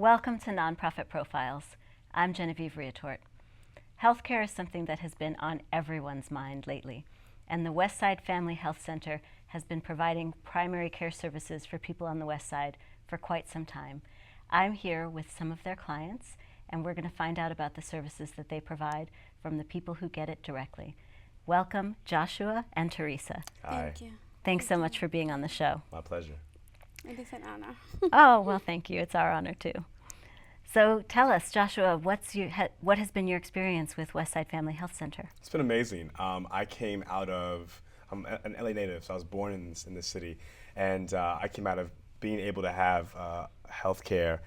Welcome to Nonprofit Profiles. I'm Genevieve Riatort. Healthcare is something that has been on everyone's mind lately, and the Westside Family Health Center has been providing primary care services for people on the West Side for quite some time. I'm here with some of their clients, and we're going to find out about the services that they provide from the people who get it directly. Welcome, Joshua and Teresa. Hi. Thank you. Thanks so much for being on the show. My pleasure. It is an honor. Oh, well, thank you. It's our honor, too. So tell us, Joshua, what has been your experience with Westside Family Health Center? It's been amazing. I'm an LA native, so I was born in this city. And I came out of being able to have health care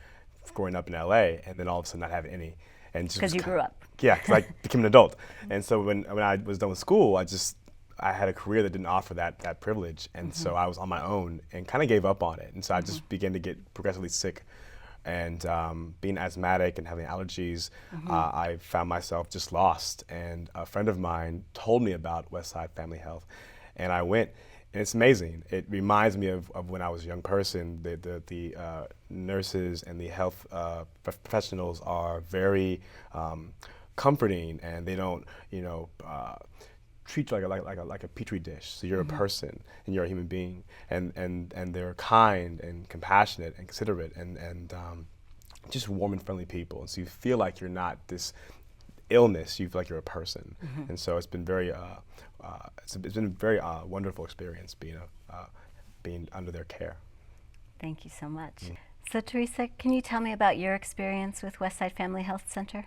growing up in LA and then all of a sudden not have any. Because you grew up. Yeah, because I became an adult. And so when I was done with school, I had a career that didn't offer that privilege, and so I was on my own and kind of gave up on it. And so I just began to get progressively sick, and being asthmatic and having allergies, I found myself just lost. And a friend of mine told me about Westside Family Health, and I went, and it's amazing. It reminds me of when I was a young person. The nurses and the health professionals are very comforting, and they don't, treat you like a petri dish. So you're a person and you're a human being, and they're kind and compassionate and considerate and just warm and friendly people. And so you feel like you're not this illness. You feel like you're a person. And so it's been very wonderful experience being under their care. Thank you so much. So Teresa, can you tell me about your experience with Westside Family Health Center?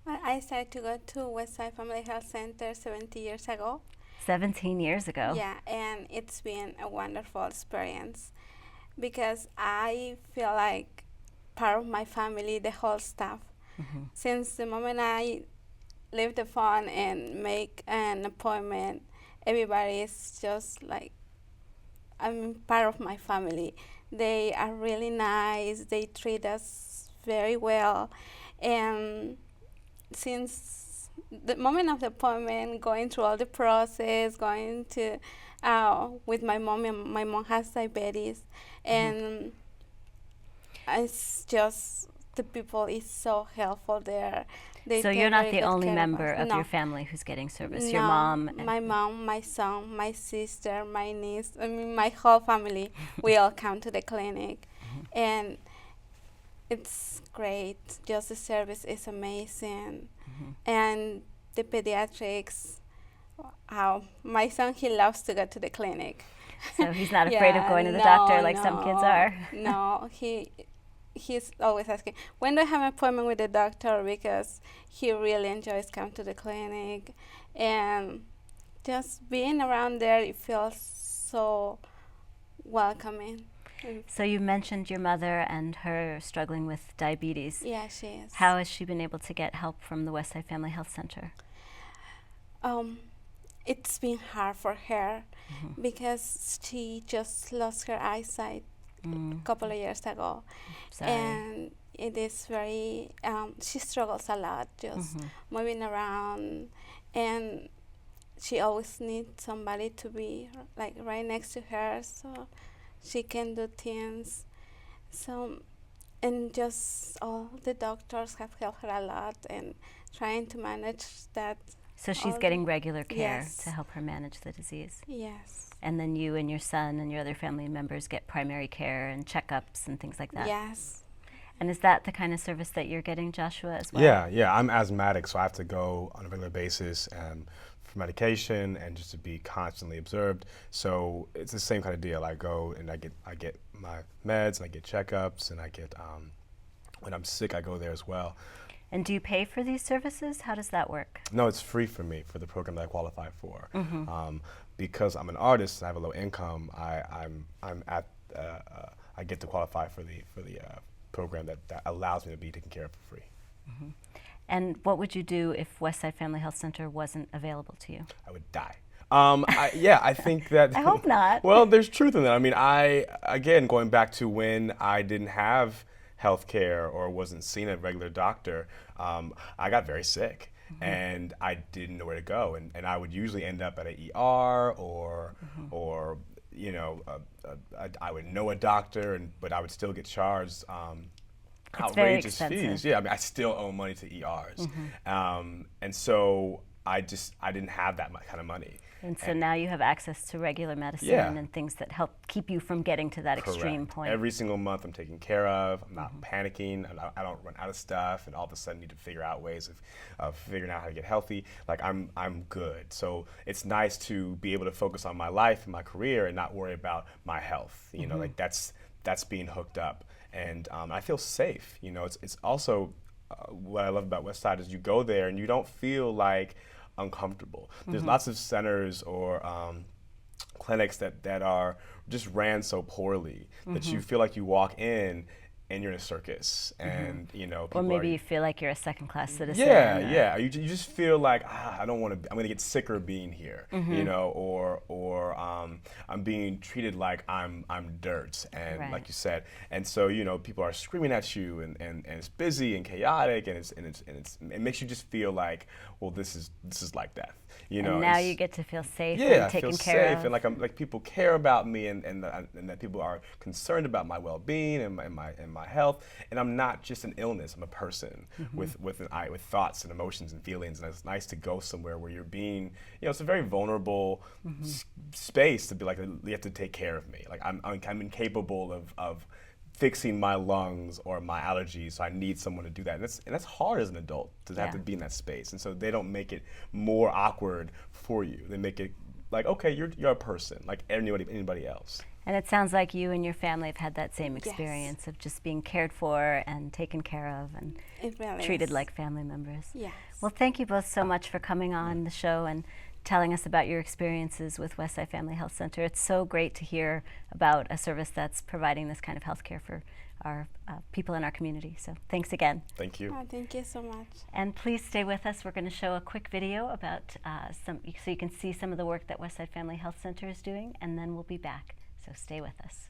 Well, I started to go to Westside Family Health Center 70 years ago. 17 years ago. Yeah, and it's been a wonderful experience because I feel like part of my family, the whole staff. Since the moment I leave the phone and make an appointment, everybody is just like, I'm part of my family. They are really nice. They treat us very well. And since the moment of the appointment, going through all the process, going to with my mom, and my mom has diabetes, and it's just the people is so helpful there. So you're not the only member of your family who's getting service. Your mom, my mom, my son, my sister, my niece. I mean, my whole family. We all come to the clinic, and it's great. Just the service is amazing. And the pediatrics, my son, he loves to go to the clinic. So he's not afraid of going to the doctor like some kids are. No, he's always asking, when do I have an appointment with the doctor? Because he really enjoys coming to the clinic. And just being around there, it feels so welcoming. So you mentioned your mother and her struggling with diabetes. Yeah, she is. How has she been able to get help from the Westside Family Health Center? It's been hard for her because she just lost her eyesight a couple of years ago. Sorry. And it is very, she struggles a lot just moving around, and she always needs somebody to be like right next to her so she can do things. So, and just all the doctors have helped her a lot and trying to manage that. So she's getting regular care Yes. to help her manage the disease. Yes. And then you and your son and your other family members get primary care and checkups and things like that. Yes. And is that the kind of service that you're getting, Joshua, as well? Yeah. I'm asthmatic, so I have to go on a regular basis for medication and just to be constantly observed. So it's the same kind of deal. I go and I get my meds, and I get checkups, and I get when I'm sick, I go there as well. And do you pay for these services? How does that work? No, it's free for me for the program that I qualify for. Because I'm an artist and I have a low income, I get to qualify for the program that allows me to be taken care of for free. And what would you do if Westside Family Health Center wasn't available to you? I would die. I think that. I hope not. Well, there's truth in that. I mean, again, going back to when I didn't have health care or wasn't seeing a regular doctor, I got very sick. And I didn't know where to go, and I would usually end up at an ER or I would know a doctor, but I would still get charged It's very outrageous expensive. fees. Yeah, I mean, I still owe money to ERs, and so I didn't have that kind of money. And so now you have access to regular medicine Yeah. and things that help keep you from getting to that extreme Correct. point. Every single month I'm taken care of. I'm not panicking. I don't run out of stuff, and all of a sudden need to figure out ways of figuring out how to get healthy. Like I'm good. So it's nice to be able to focus on my life and my career and not worry about my health. You know, like that's being hooked up, and I feel safe. You know, it's also what I love about Westside is you go there and you don't feel like uncomfortable. There's lots of centers or clinics that are just ran so poorly that you feel like you walk in and you're in a circus, and you know, Or people maybe are, you feel like you're a second-class citizen. yeah. You just feel like I don't want to. I'm going to get sicker being here, you know, or I'm being treated like I'm dirt, and Right. like you said, and so you know, people are screaming at you, and it's busy and chaotic, and it makes you just feel like, well, this is like death, you know. And now it's- you get to feel safe yeah, and I taken feel care safe, of. and like people care about me, and that people are concerned about my well-being and my health, and I'm not just an illness. I'm a person with thoughts and emotions and feelings, and it's nice to go somewhere where you're being, you know, it's a very vulnerable space to be like, you have to take care of me. Like I'm incapable of fixing my lungs or my allergies, so I need someone to do that. And that's hard as an adult to have Yeah. to be in that space. And so they don't make it more awkward for you. They make it like, okay, you're a person like anybody else. And it sounds like you and your family have had that same Yes. experience of just being cared for and taken care of and It really treated is. like family members. Yes. Well, thank you both so much for coming on the show and telling us about your experiences with Westside Family Health Center. It's so great to hear about a service that's providing this kind of health care for our people in our community. So thanks again. Thank you. Oh, thank you so much. And please stay with us. We're going to show a quick video about so you can see some of the work that Westside Family Health Center is doing, and then we'll be back. So stay with us.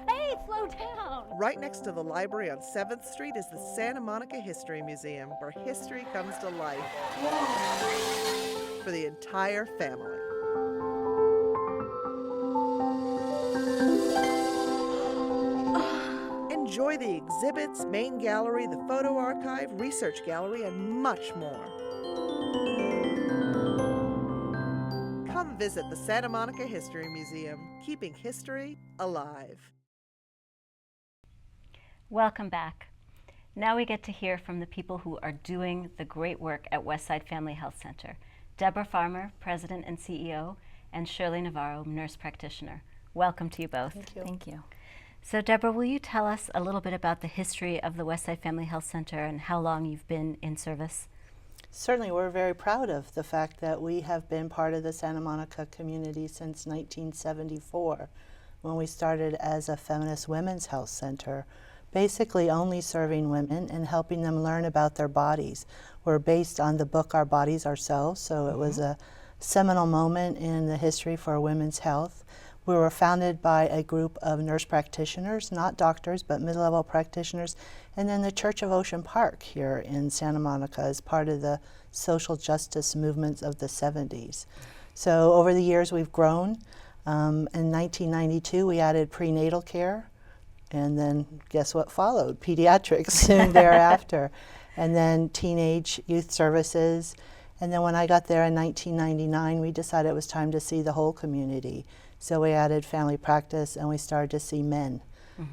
Hey, slow down! Right next to the library on 7th Street is the Santa Monica History Museum, where history comes to life for the entire family. Enjoy the exhibits, main gallery, the photo archive, research gallery, and much more. Come visit the Santa Monica History Museum, keeping history alive. Welcome back. Now we get to hear from the people who are doing the great work at Westside Family Health Center. Deborah Farmer, President and CEO, and Shirley Navarro, nurse practitioner. Welcome to you both. Thank you. Thank you. So Deborah, will you tell us a little bit about the history of the Westside Family Health Center and how long you've been in service? Certainly, we're very proud of the fact that we have been part of the Santa Monica community since 1974, when we started as a feminist women's health center, basically only serving women and helping them learn about their bodies. We're based on the book Our Bodies Ourselves, so it was a seminal moment in the history for women's health. We were founded by a group of nurse practitioners, not doctors, but mid-level practitioners, and then the Church of Ocean Park here in Santa Monica as part of the social justice movements of the 70s. So over the years we've grown. In 1992 we added prenatal care, and then guess what followed? Pediatrics soon thereafter, and then teenage youth services. And then when I got there in 1999, we decided it was time to see the whole community. So we added family practice and we started to see men.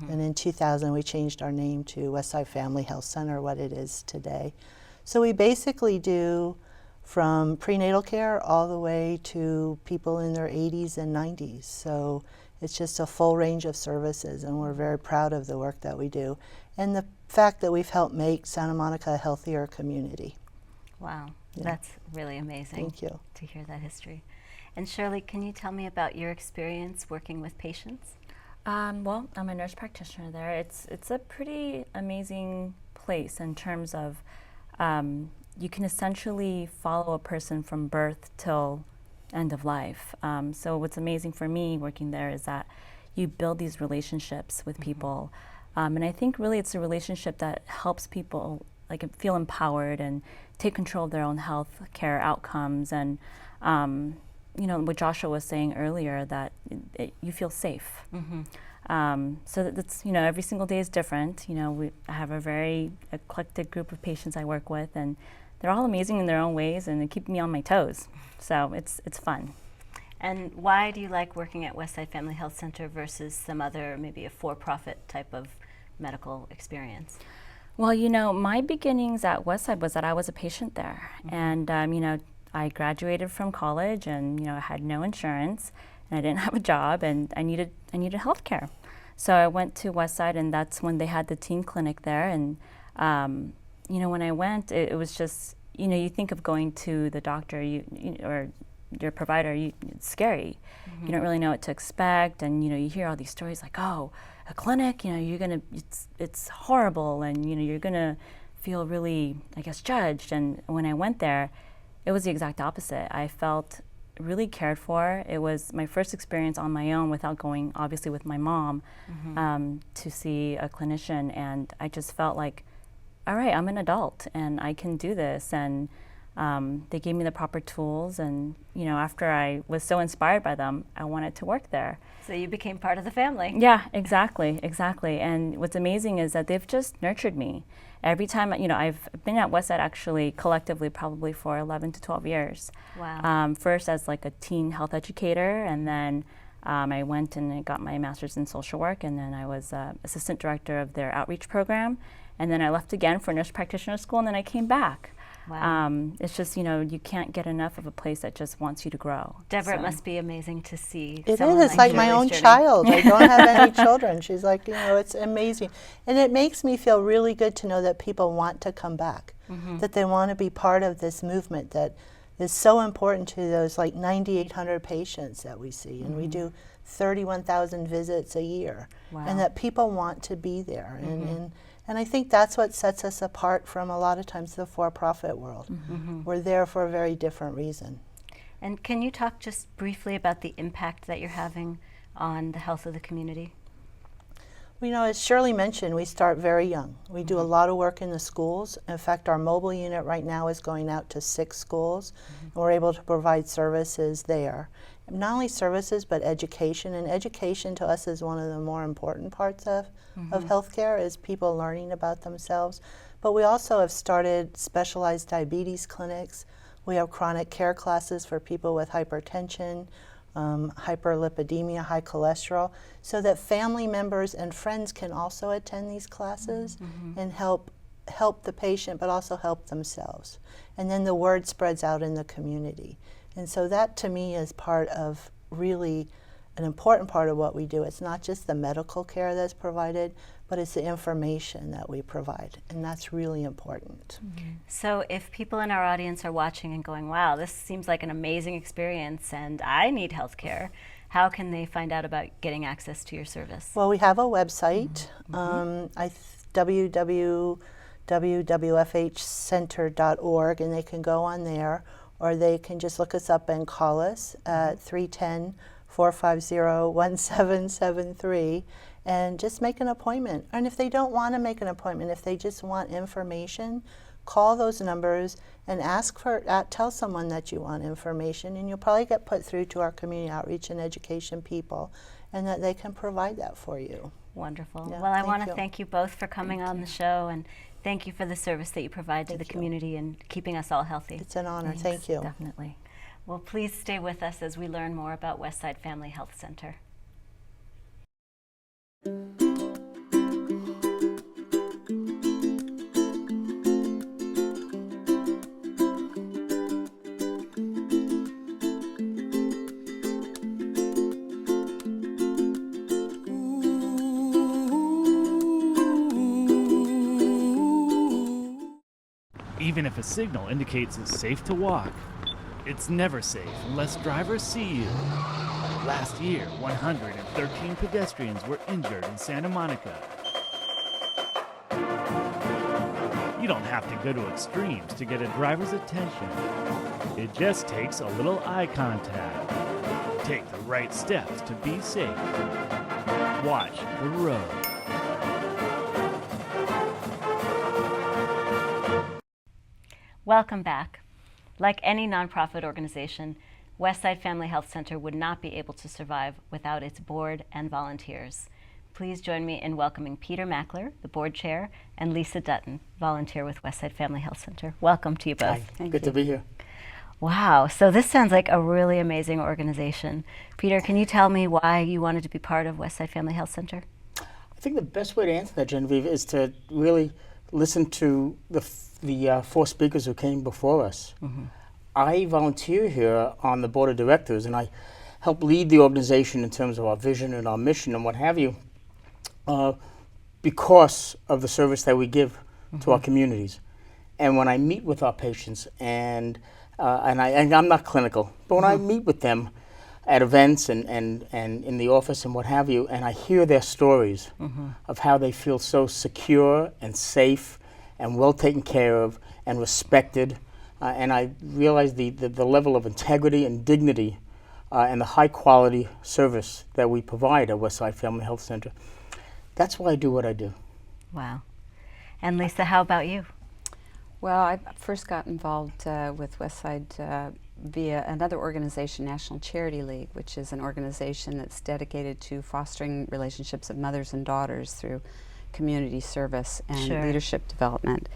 And in 2000, we changed our name to Westside Family Health Center, what it is today. So we basically do from prenatal care all the way to people in their 80s and 90s. So it's just a full range of services, and we're very proud of the work that we do and the fact that we've helped make Santa Monica a healthier community. Wow, Yeah. that's really amazing. Thank you. To hear that history. And Shirley, can you tell me about your experience working with patients? Well, I'm a nurse practitioner there. It's a pretty amazing place in terms of you can essentially follow a person from birth till end of life. So what's amazing for me working there is that you build these relationships with people. And I think really it's a relationship that helps people like feel empowered and take control of their own health care outcomes. And you know, what Joshua was saying earlier, that you feel safe. So that's, you know, every single day is different. You know, I have a very eclectic group of patients I work with, and they're all amazing in their own ways, and they keep me on my toes. So it's fun. And why do you like working at Westside Family Health Center versus some other, maybe a for-profit type of medical experience? Well, you know, my beginnings at Westside was that I was a patient there. And, you know, I graduated from college and, you know, I had no insurance and I didn't have a job and I needed health care. So I went to Westside, and that's when they had the teen clinic there. And, you know, when I went, it was just, you know, you think of going to the doctor or your provider, it's scary. You don't really know what to expect. And, you know, you hear all these stories like, oh, a clinic, you know, it's horrible, and, you know, you're going to feel really, I guess, judged. And when I went there, it was the exact opposite. I felt really cared for. It was my first experience on my own without going, obviously, with my mom to see a clinician. And I just felt like, all right, I'm an adult and I can do this. And they gave me the proper tools. And, you know, after I was so inspired by them, I wanted to work there. So you became part of the family. Yeah, exactly. And what's amazing is that they've just nurtured me. Every time, you know, I've been at Westside actually collectively probably for 11 to 12 years. Wow. First as like a teen health educator, and then I went and I got my master's in social work, and then I was assistant director of their outreach program, and then I left again for nurse practitioner school, and then I came back. Wow. It's just, you know, you can't get enough of a place that just wants you to grow. Deborah, So- it must be amazing to see. It someone is. It's like my Shirley's own journey. child. I don't have any children. She's like, you know, it's amazing. And it makes me feel really good to know that people want to come back, that they want to be part of this movement that is so important to those like 9,800 patients that we see. And we do 31,000 visits a year. Wow. And that people want to be there. And I think that's what sets us apart from a lot of times the for-profit world. We're there for a very different reason. And can you talk just briefly about the impact that you're having on the health of the community? Well, you know, as Shirley mentioned, we start very young. We do a lot of work in the schools. In fact, our mobile unit right now is going out to 6 schools, and we're able to provide services there. Not only services, but education. And education to us is one of the more important parts of healthcare, is people learning about themselves. But we also have started specialized diabetes clinics. We have chronic care classes for people with hypertension, hyperlipidemia, high cholesterol, so that family members and friends can also attend these classes and help the patient, but also help themselves. And then the word spreads out in the community. And so that to me is part of really an important part of what we do. It's not just the medical care that's provided, but it's the information that we provide, and that's really important. So if people in our audience are watching and going, wow, this seems like an amazing experience and I need health care, how can they find out about getting access to your service? Well, we have a website, www.wfhcenter.org, and they can go on there, or they can just look us up and call us at 310-450-1773 and just make an appointment. And if they don't want to make an appointment, if they just want information, call those numbers and tell someone that you want information, and you'll probably get put through to our community outreach and education people, and that they can provide that for you. Wonderful. Yeah, well, I thank want to you. thank you both for coming on the show, and thank you for the service that you provide to the community and keeping us all healthy. It's an honor. Thank you. Definitely. Well, please stay with us as we learn more about Westside Family Health Center. Even if a signal indicates it's safe to walk, it's never safe unless drivers see you. Last year, 113 pedestrians were injured in Santa Monica. You don't have to go to extremes to get a driver's attention. It just takes a little eye contact. Take the right steps to be safe. Watch the road. Welcome back. Like any nonprofit organization, Westside Family Health Center would not be able to survive without its board and volunteers. Please join me in welcoming Peter Mackler, the board chair, and Lisa Dutton, volunteer with Westside Family Health Center. Welcome to you both. Hi. Good to be here. Wow, so this sounds like a really amazing organization. Peter, can you tell me why you wanted to be part of Westside Family Health Center? I think the best way to answer that, Genevieve, is to really listen to the four speakers who came before us. Mm-hmm. I volunteer here on the board of directors, and I help lead the organization in terms of our vision and our mission and what have you, because of the service that we give to our communities. And when I meet with our patients, and I'm not clinical, but when I meet with them at events and in the office and what have you, and I hear their stories of how they feel so secure and safe and well taken care of and respected, and I realize the level of integrity and dignity and the high quality service that we provide at Westside Family Health Center. That's why I do what I do. Wow. And Lisa, how about you? Well, I first got involved with Westside via another organization, National Charity League, which is an organization that's dedicated to fostering relationships of mothers and daughters through community service and leadership development.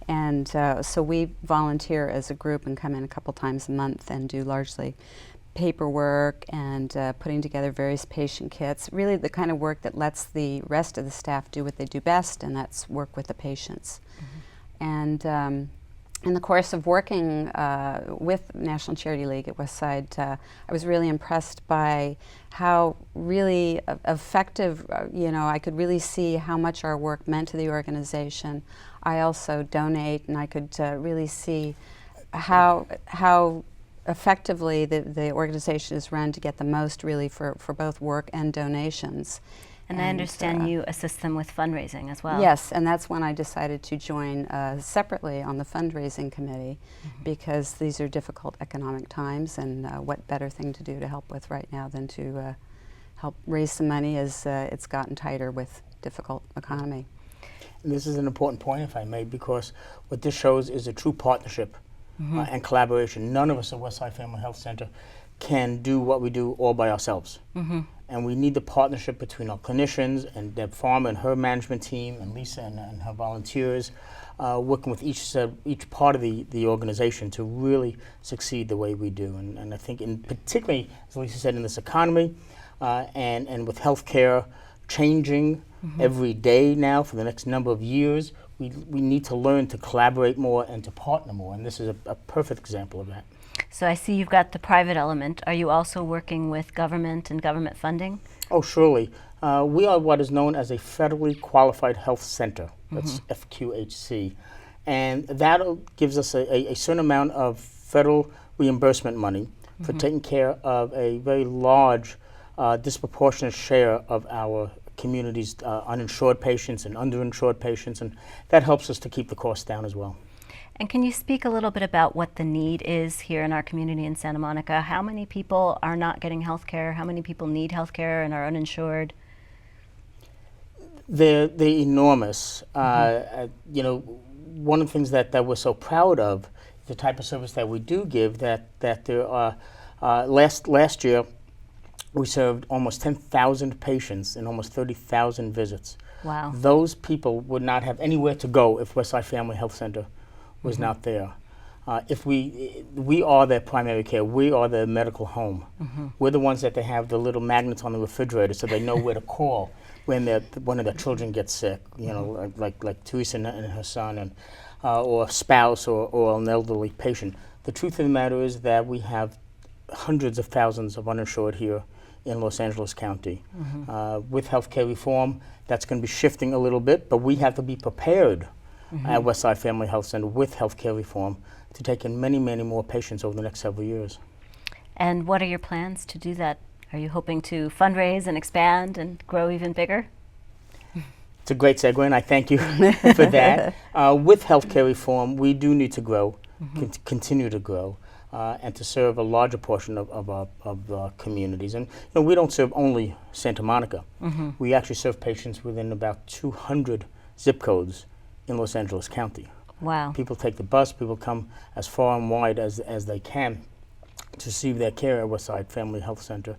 And so we volunteer as a group and come in a couple times a month and do largely paperwork and putting together various patient kits, really the kind of work that lets the rest of the staff do what they do best, and that's work with the patients. And in the course of working with National Charity League at Westside, I was really impressed by how really effective, I could really see how much our work meant to the organization. I also donate, and I could really see how effectively the organization is run to get the most really for both work and donations. And I understand you assist them with fundraising as well. Yes, and that's when I decided to join separately on the fundraising committee, because these are difficult economic times, and what better thing to do to help with right now than to help raise some money as it's gotten tighter with difficult economy. And this is an important point, if I may, because what this shows is a true partnership and collaboration. None of us at Westside Family Health Center can do what we do all by ourselves. And we need the partnership between our clinicians and Deb Farmer and her management team and Lisa and her volunteers, working with each part of the organization to really succeed the way we do. And I think particularly, as Lisa said, in this economy and with healthcare changing every day now for the next number of years, we need to learn to collaborate more and to partner more. And this is a perfect example of that. So I see you've got the private element. Are you also working with government and government funding? Oh, surely. We are what is known as a federally qualified health center. That's FQHC. And that gives us a certain amount of federal reimbursement money for taking care of a very large, disproportionate share of our community's uninsured patients and underinsured patients. And that helps us to keep the costs down as well. And can you speak a little bit about what the need is here in our community in Santa Monica? How many people are not getting health care? How many people need health care and are uninsured? They're enormous. One of the things that we're so proud of, the type of service that we do give, that there are, last year we served almost 10,000 patients and almost 30,000 visits. Wow. Those people would not have anywhere to go if Westside Family Health Center was not there. If we are their primary care, we are their medical home. We're the ones that they have the little magnets on the refrigerator so they know where to call when one of their children gets sick, you know, like Teresa and her son, and or a spouse or an elderly patient. The truth of the matter is that we have hundreds of thousands of uninsured here in Los Angeles County. With healthcare reform, that's going to be shifting a little bit, but we have to be prepared at Westside Family Health Center with healthcare reform to take in many, many more patients over the next several years. And what are your plans to do that? Are you hoping to fundraise and expand and grow even bigger? It's a great segue, and I thank you for that. With healthcare reform, we do need to grow, continue to grow, and to serve a larger portion of our communities. And you know, we don't serve only Santa Monica. We actually serve patients within about 200 zip codes in Los Angeles County. Wow. People take the bus, people come as far and wide as they can to receive their care at Westside Family Health Center.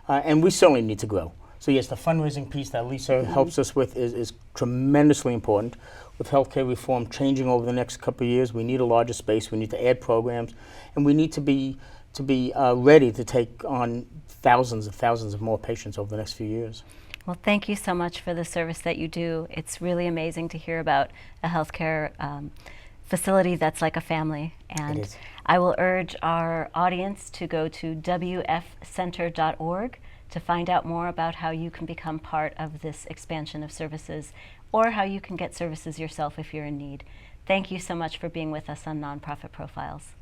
And we certainly need to grow. So yes, the fundraising piece that Lisa helps us with is tremendously important. With healthcare reform changing over the next couple of years, we need a larger space, we need to add programs, and we need to be ready to take on thousands of more patients over the next few years. Well, thank you so much for the service that you do. It's really amazing to hear about a healthcare facility that's like a family. And I will urge our audience to go to wfcenter.org to find out more about how you can become part of this expansion of services, or how you can get services yourself if you're in need. Thank you so much for being with us on Nonprofit Profiles.